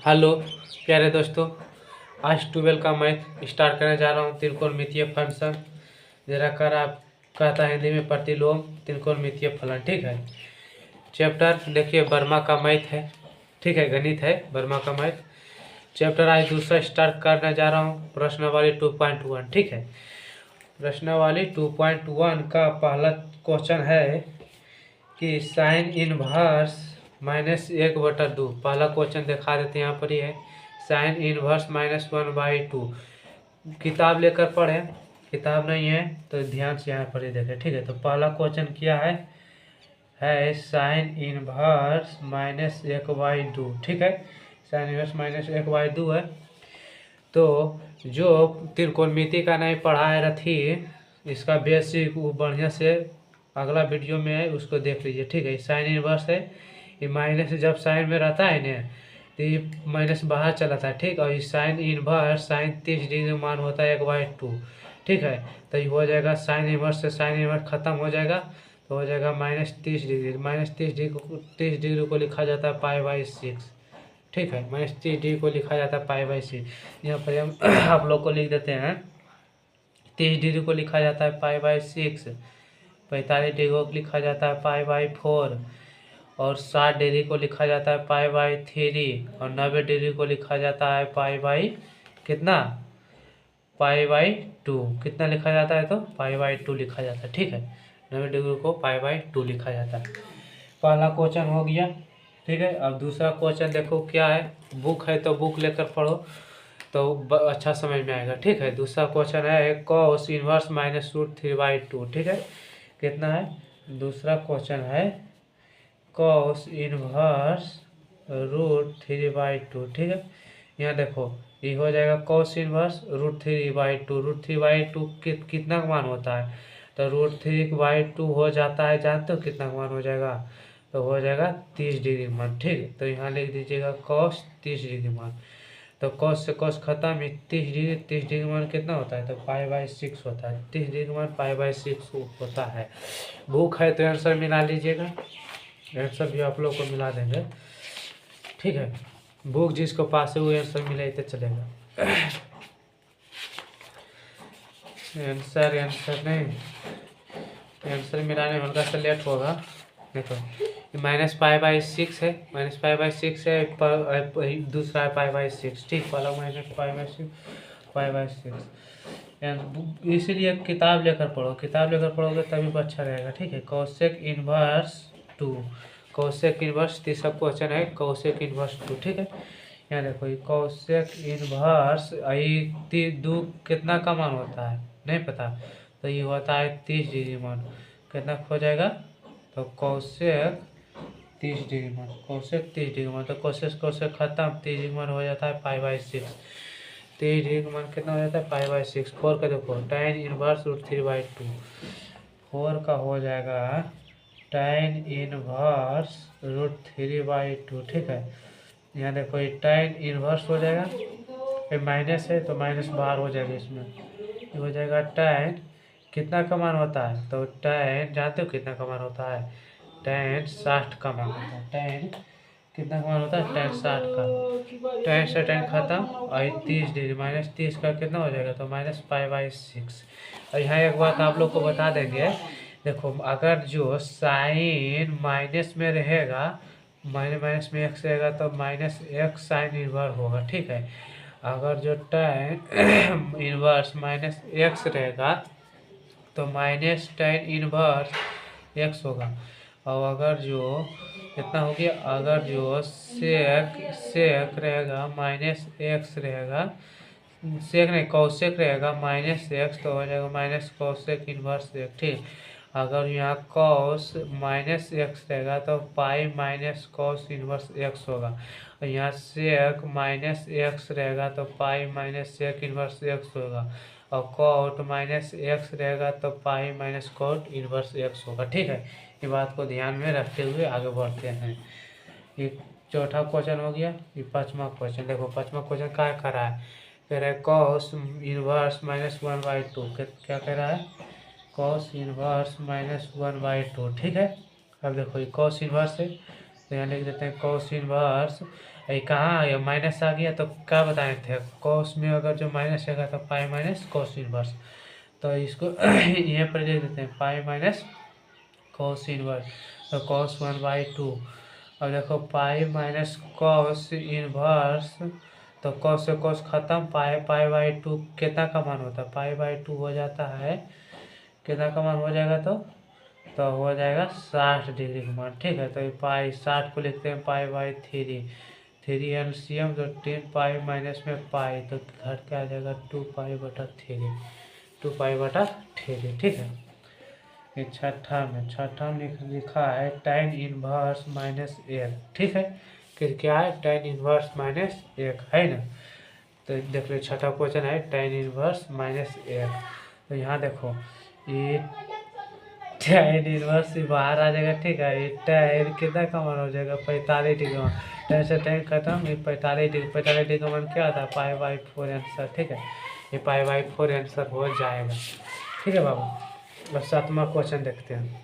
Hello प्यारे दोस्तों, आज 12 का मैथ स्टार्ट करने जा रहा हूँ। त्रिकोणमितीय फंक्शन जरा कर आप कहता है हिंदी में प्रतिलोम त्रिकोणमितीय फलन। ठीक है, चैप्टर देखिए वर्मा का मैथ है। ठीक है, गणित है वर्मा का मैथ। चैप्टर आज दूसरा स्टार्ट करने जा रहा हूँ, प्रश्नावली 2.1। ठीक है, प्रश्नावली 2.1 का पहला क्वेश्चन है कि साइन इनवर्स -1/2। पहला क्वेश्चन दिखा देते हैं, यहाँ पर ही है साइन इनवर्स -1/2। किताब लेकर पढ़े, किताब नहीं है तो ध्यान से यहाँ पर ही देखें। ठीक है, तो पहला क्वेश्चन क्या है साइन इनवर्स -1/2। ठीक है, साइन इनवर्स -1/2 है। तो जो त्रिकोणमिति का नहीं पढ़ाया रथी, इसका बेसिक वो बढ़िया से अगला वीडियो में है, उसको देख लीजिए। ठीक है, साइन इनवर्स है, ये माइनस जब साइन में रहता है ना तो ये माइनस बाहर चला था। ठीक, और ये साइन इनवर्स साइन 30 डिग्री मान होता है 1/2। ठीक है, तो ये हो जाएगा साइन इनवर्स से साइन इनवर्स खत्म हो जाएगा, तो हो जाएगा -30 डिग्री। -30 डिग्री को लिखा जाता है π/6। ठीक है, -30 को लिखा जाता है π/6। यहाँ पर हम आप लोग को लिख देते हैं 30 डिग्री को लिखा जाता है π/6, 45 डिग्री को लिखा जाता है π/4, और 60 डिग्री को लिखा जाता है π/3, और 90 डिग्री को लिखा जाता है कितना π/2। कितना लिखा जाता है तो π/2 लिखा जाता है। ठीक है, 90 डिग्री को π/2 लिखा जाता है। पहला क्वेश्चन हो गया। ठीक है, अब दूसरा क्वेश्चन देखो क्या है। बुक है तो बुक लेकर पढ़ो तो अच्छा समझ में आएगा। ठीक है, दूसरा क्वेश्चन है cos इनवर्स -√3/2। ठीक है, कितना है, दूसरा क्वेश्चन है cos इनवर्स √3/2। ठीक है, यहाँ देखो ये हो जाएगा cos इनवर्स √3/2। √3/2 कितना का मान होता है, तो √3/2 हो जाता है, जानते हो कितना का मान हो जाएगा, तो हो जाएगा 30 डिग्री मान। ठीक है, तो यहाँ लिख दीजिएगा cos 30 डिग्री मान। तो cos से cos खत्म, 30 डिग्री मान कितना होता है, तो π/6 होता है। 30 डिग्री मान π/6 होता है। बुक है तो आंसर मिला लीजिएगा, आंसर भी आप लोग को मिला देंगे। ठीक है, बुक जिसको पास है वो आंसर मिले तो चलेगा। आंसर नहीं, आंसर मिलाने में हल्का सा लेट होगा। देखो -π/6 है, -π/6 है, दूसरा है π/6। ठीक, पहला -π/6 π/6। इसीलिए किताब लेकर पढ़ो, किताब लेकर पढ़ोगे तभी अच्छा रहेगा। ठीक है, कोसेक इनवर्स 2, कोसेक इनवर्स तीसरा क्वेश्चन है कोसेक इनवर्स 2। ठीक है, यहाँ देखो ये कोसेक इनवर्स 2 कितना का मान होता है नहीं पता, तो ये होता है 30 डिग्री मान। कितना हो जाएगा, तो कोसेक 30 डिग्री मान, कोसेक 30 डिग्री मान, तो कोसेक खत्म, 30 डिग्री मान हो जाता है π/6। 30 डिग्री का मान कितना हो जाता है π/6। 4 का देखो tan इनवर्स √3/2, 4 का हो जाएगा tan इनवर्स √3/2। ठीक है, यहाँ देखो ये tan इनवर्स हो जाएगा, ये माइनस है तो माइनस बाहर हो जाएगा, इसमें ये हो जाएगा tan कितना का मान होता है, तो tan जानते हो कितना का मान होता है, tan 60 का मान होता है। tan कितना का मान होता है, tan 60 का। tan से tan खत्म, और 30 डिग्री -30 का कितना हो जाएगा, तो -π/6। और यहाँ एक बात आप लोग को बता देंगे, देखो अगर जो साइन माइनस में रहेगा, माइनस में x रहेगा तो -x साइन इनवर्स होगा। ठीक है, अगर जो tan इनवर्स -x रहेगा तो -tan इनवर्स x होगा। और अगर जो कितना हो गया, अगर जो सेक रहेगा -x रहेगा, सेक नहीं कौसेक रहेगा -x, तो हो जाएगा -cosec इनवर्स x। ठीक, अगर यहाँ cos -x रहेगा तो पाई -cos इनवर्स x होगा, और यहाँ सेक -x रहेगा तो पाई -sec इनवर्स x होगा, और cot -x रहेगा तो पाई -cot इनवर्स x होगा। ठीक है, ये बात को ध्यान में रखते हुए आगे बढ़ते हैं। ये चौथा क्वेश्चन हो गया। ये पांचवा क्वेश्चन देखो, पांचवा क्वेश्चन क्या कर रहा है, कह रहा है cos इनवर्स -1/2। क्या कह रहा है, cos इनवर्स -1/2। ठीक है, अब देखो ये cos इनवर्स है तो यहाँ लिख देते हैं कॉस इनवर्स, ये कहाँ आ गया माइनस आ गया, तो क्या बताए थे कॉस में अगर जो माइनस आएगा तो पाई माइनस कॉस इनवर्स, तो इसको यहाँ पर लिख देते हैं पाई माइनस कॉस इनवर्स, तो कॉस 1/2। अब देखो पाई माइनस कॉस इनवर्स, तो कॉस से कॉस खत्म, पाई/2 कितना का मान होता है, पाई/2 हो जाता है, कितना का मान हो जाएगा, तो हो जाएगा 60 डिग्री का मान। ठीक है, तो ये पाई 60 को लिखते हैं पाई/3, 3 एलसीएम, तो 10 पाई माइनस में पाई, तो घट के आ जाएगा 2 पाई/3, 2 पाई/3। ठीक है, ये छठा में लिखा है tan इनवर्स -1। ठीक है, फिर क्या है tan इनवर्स -1 है ना, तो देख लो छठा क्वेश्चन है tan इनवर्स -1। तो यहाँ देखो ये tan इनवर्स से बाहर आ जाएगा। ठीक है, ये tan कितना का मान हो जाएगा 45 डिग्री का मान, tan से tan खत्म, ये 45 डिग्री का मान क्या आता है पाई/4 आंसर। ठीक है, ये पाई/4 आंसर हो जाएगा। ठीक है बाबू, अब 7वां क्वेश्चन देखते हैं।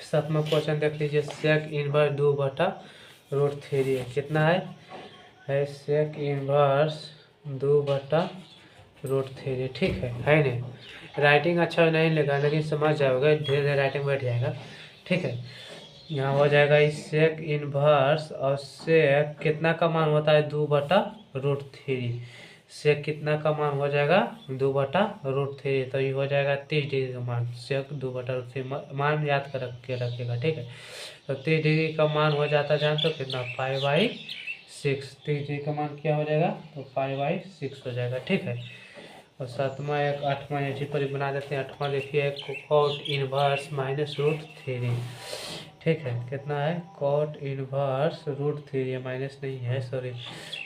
7वां क्वेश्चन देख लीजिए, सेक इनवर्स 2/√3 कितना है सेक इनवर्स 2/√3। ठीक है नहीं, राइटिंग अच्छा नहीं लगा लेकिन समझ जाओगे, धीरे धीरे राइटिंग बैठ जाएगा। ठीक है, यहाँ हो जाएगा इस सेक इनवर्स, और सेक कितना का मान होता है 2/√3, सेक कितना का मान हो जाएगा 2/√3, तो ये हो जाएगा 30 डिग्री का मान, सेक 2/√3 मान याद कर के रखिएगा। ठीक है, तो 30 डिग्री का मान हो जाता है, जानते हो कितना पाई/6, 30 डिग्री का मान क्या हो जाएगा, तो पाई/6 हो जाएगा। ठीक है, और 8वां ऐसी पर बना देते हैं। 8वां देखिए कॉट इनवर्स -√3। ठीक है, कितना है कॉट इनवर्स √3, माइनस नहीं है सॉरी,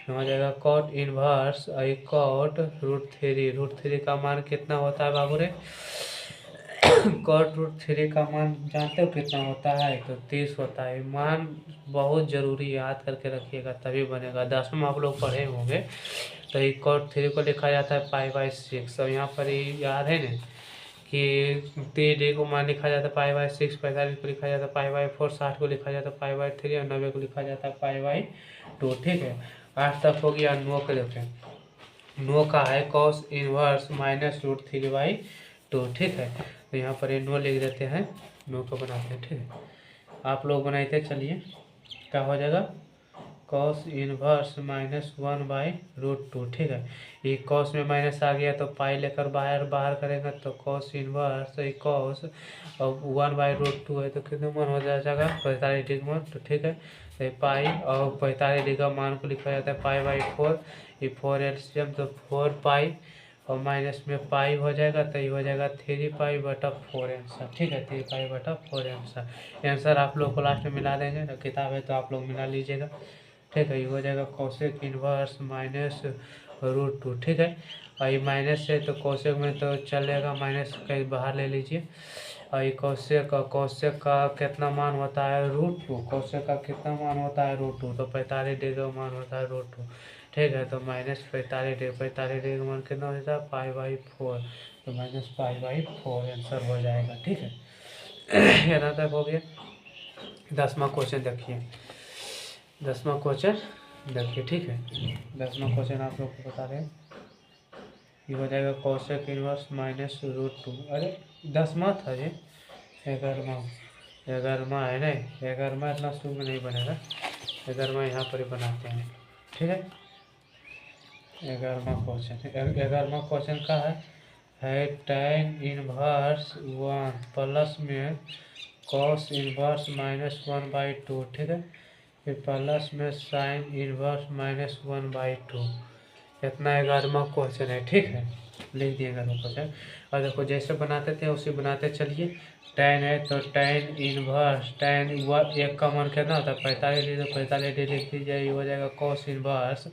हो जाएगा कॉट इनवर्स √3 का मान कितना होता है बाबू रे, कॉट √3 का मान जानते हो कितना होता है, तो 30 होता है। मान बहुत जरूरी याद करके रखिएगा तभी बनेगा, 10वां में आप लोग पढ़े होंगे। तो ये कॉट 3 को लिखा जाता है पाई/6, और यहाँ पर ये याद है ना कि 30 को मान लिखा जाता है पाई/6, 45 को लिखा जाता है पाई/4, 60 को लिखा जाता है पाई/3, और 90 को लिखा जाता है पाई/2। ठीक है, 8 तक हो गया। 9 के लेते हैं, 9 का है कॉस इनवर्स -√3/2। ठीक है, तो यहाँ पर ये 9 लिख देते हैं, 9 को बनाते हैं। ठीक है, आप लोग बनाए थे, चलिए क्या हो जाएगा कॉस इनवर्स -1/√2। ठीक है, ये कॉस में माइनस आ गया तो पाई लेकर बाहर करेंगे, तो कॉस इनवर्स कॉस और 1/√2 है, तो कितने मान हो जाएगा 45 डिग्री मान। तो ठीक है, तो पाई और 45 डिग्री का मान को लिखा जाता है पाई/4, ये 4 एलसीएम, तो 4 पाई और माइनस में पाई हो जाएगा, तो ये हो जाएगा 3 पाई/4 आंसर। ठीक है, 3 पाई/4 आंसर। आंसर आप लोग को लास्ट में मिला देंगे, तो किताब है तो आप लोग मिला लीजिएगा। ठीक है, ये हो जाएगा कोसेक इनवर्स -√2। ठीक है, और ये माइनस है तो कोसेक में तो चलेगा, माइनस कहीं बाहर ले लीजिए। और ये कोसेक का कितना मान होता है √2, कोसेक का कितना मान होता है √2, तो 45 डिग्री का मान होता है √2। ठीक है, तो -45 डिग्री, 45 डिग्री का मान कितना हो जाता है पाई/4, तो -पाई/4 आंसर हो जाएगा। ठीक है, यहाँ तक हो गया। 10वां क्वेश्चन देखिए, 10वां क्वेश्चन देखिए। ठीक है, 10वां क्वेश्चन आप लोग को बता रहे हैं, ये हो जाएगा कोसेक इनवर्स -√2। अरे 10वां था ये, 11वां है नहीं, 11वां इतना शुरू में नहीं बनेगा, 11वां यहाँ पर ही बनाते हैं। ठीक है, 11वां क्वेश्चन का है tan इनवर्स 1 प्लस में कॉस इनवर्स -1/2। ठीक है, फिर प्लस में साइन इनवर्स -1/2, इतना 11वां क्वेश्चन है। ठीक है, लिख दिए 11वां क्वेश्चन। और देखो जैसे बनाते थे उसी बनाते चलिए। tan है तो tan इनवर्स, tan एक का मान कितना होता है 45 डिग्री, तो 45 डिग्री लिख लीजिए, ये हो जाएगा कॉस इनवर्स।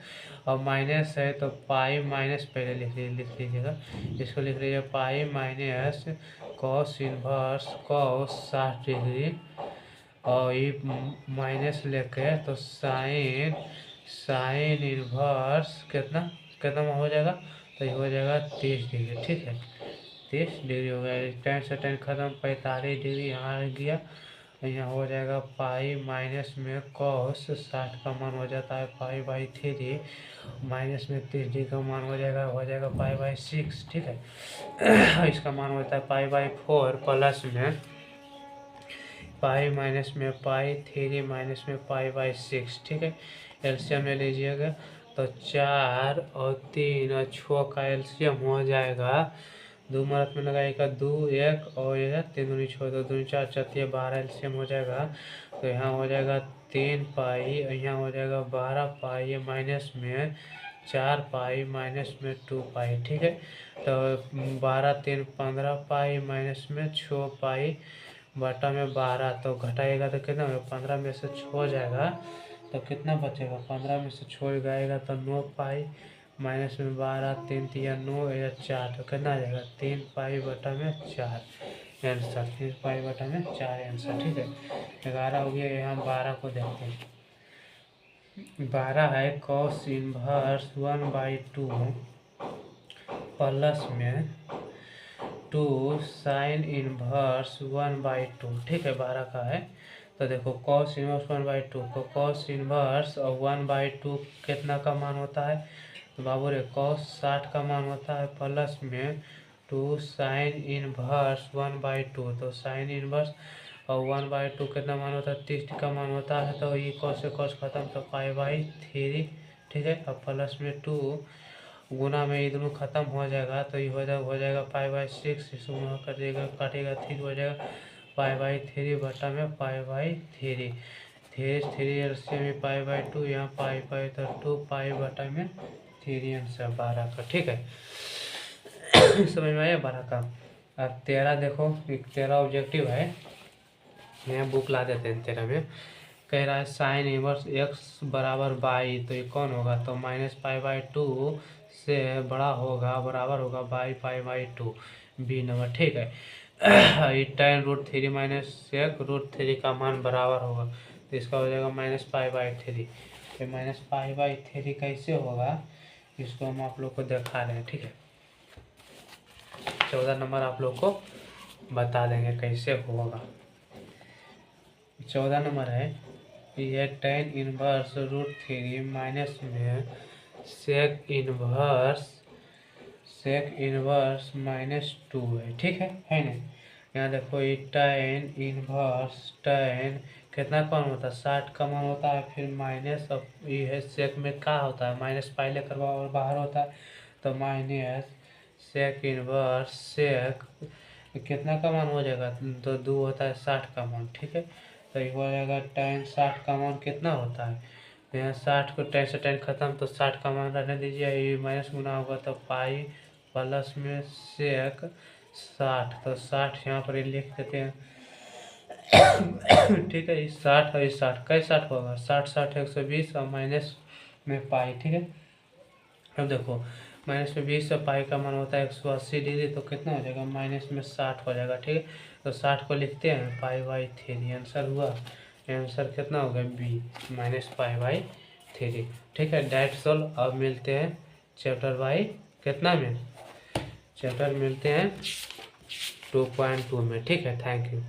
और माइनस है तो पाई माइनस पहले लिख लीजिएगा, इसको लिख लीजिए pi minus cos inverse cos 60 degree, और ये माइनस लेके तो साइन साइन इनवर्स कितना कितना हो जाएगा, तो ये हो जाएगा 30 डिग्री। ठीक है, 30 डिग्री हो गया, tan से tan खत्म, 45 डिग्री यहाँ आ गया, यहाँ हो जाएगा पाई माइनस में कॉस 60 का मान हो जाता है पाई बाई 3 माइनस में 30 का मान हो जाएगा पाई बाई 6। ठीक है इसका मान होता है पाई बाई 4 प्लस में पाई माइनस में पाई 3 माइनस में पाई बाई 6। ठीक है एलसीएम ले लीजिएगा तो 4 और 3 और 6 का एलसीएम हो जाएगा 2 मरत में लगाएगा 2 1 और ये 3 दूनी 6 2 दूनी 4 4 12 एलसीएम हो जाएगा। तो यहाँ हो जाएगा 3 पाई यहाँ हो जाएगा 12 पाई माइनस में 4 पाई माइनस में 2 पाई। ठीक है तो 12 3 15 पाई माइनस में 6 पाई बटा में 12 तो घटाएगा तो कितना होगा 15 में से 6 हो जाएगा तो कितना बचेगा 15 में से 6 जाएगा तो 9 पाई माइनस में 12 3 या 9 या 4 तो कितना आ जाएगा 3 पाई बटा में 4 आंसर 3 पाई बटा में 4 आंसर। ठीक है 11 हो गया। यहाँ 12 को देखते हैं 12 है कॉस इनवर्स 1/2 प्लस में 2 साइन इनवर्स 1/2। ठीक है 12 का है तो देखो कॉस इनवर्स 1/2 तो कॉस इनवर्स और 1/2 कितना का मान होता है तो बाबू रे कॉस 60 का मान होता है प्लस में 2 साइन इनवर्स 1/2 तो साइन इनवर्स और 1/2 कितना मान होता है 30 का मान होता है तो ये कॉस से कॉस खत्म तो पाई बाई 3। ठीक है अब प्लस में 2 गुना में ये दोनों खत्म हो जाएगा तो ये हो जाएगा पाई बाई 6 इसको गुना कटिएगा 3 हो जाएगा पाई बाई 3 बटा में पाई बाई 3 3 एलसीएम में पाई बाई 2 यहाँ पाई पाई तो 2 पाई बटा में 3 आंसर 12 का। ठीक है समझ में आया 12 का। अब 13 देखो 13 ऑब्जेक्टिव है यहाँ बुक ला देते हैं 13 में कह रहा है साइन इनवर्स एक्स बराबर बाई तो ये कौन होगा तो माइनस पाई बाई 2 से बड़ा होगा बराबर होगा by pi by 2 B number. ठीक है ये tan √3 माइनस सेक √3 का मान बराबर होगा तो इसका हो जाएगा माइनस पाई बाई 3 तो माइनस पाई बाई 3 कैसे होगा इसको हम आप लोग को दिखा रहे हैं। ठीक है 14 नंबर आप लोग को बता देंगे कैसे होगा। 14 नंबर है ये tan इनवर्स √3 माइनस में सेक इनवर्स -2 है। ठीक है ना यहाँ देखो ये tan इनवर्स tan कितना कौन होता है 60 का मान होता है फिर माइनस अब ये है सेक में क्या होता है माइनस पहले करवा और बाहर होता है तो माइनस सेक इनवर्स सेक कितना का मान हो जाएगा तो 2 होता है 60 का मान। ठीक है तो ये हो जाएगा tan 60 का मान कितना होता है तो यहाँ 60 को tan से tan खत्म तो 60 का मान रहने दीजिए ये माइनस गुना होगा तो पाई प्लस में सेक 60 तो 60 यहाँ पर लिख देते हैं। ठीक है 60 और 60 कई 60 होगा 60 60 120 और माइनस में पाई। ठीक है अब देखो माइनस में 20 से पाई का मान होता है 180 डिग्री तो कितना हो जाएगा माइनस में 60 हो जाएगा। ठीक है तो 60 को लिखते हैं पाई बाई 3 आंसर हुआ। आंसर कितना होगा बी माइनस पाई बाई 3। ठीक है डायरेक्ट सोल्व। अब मिलते हैं चैप्टर बाई कितना में चैप्टर मिलते हैं 2.2 में। ठीक है थैंक यू।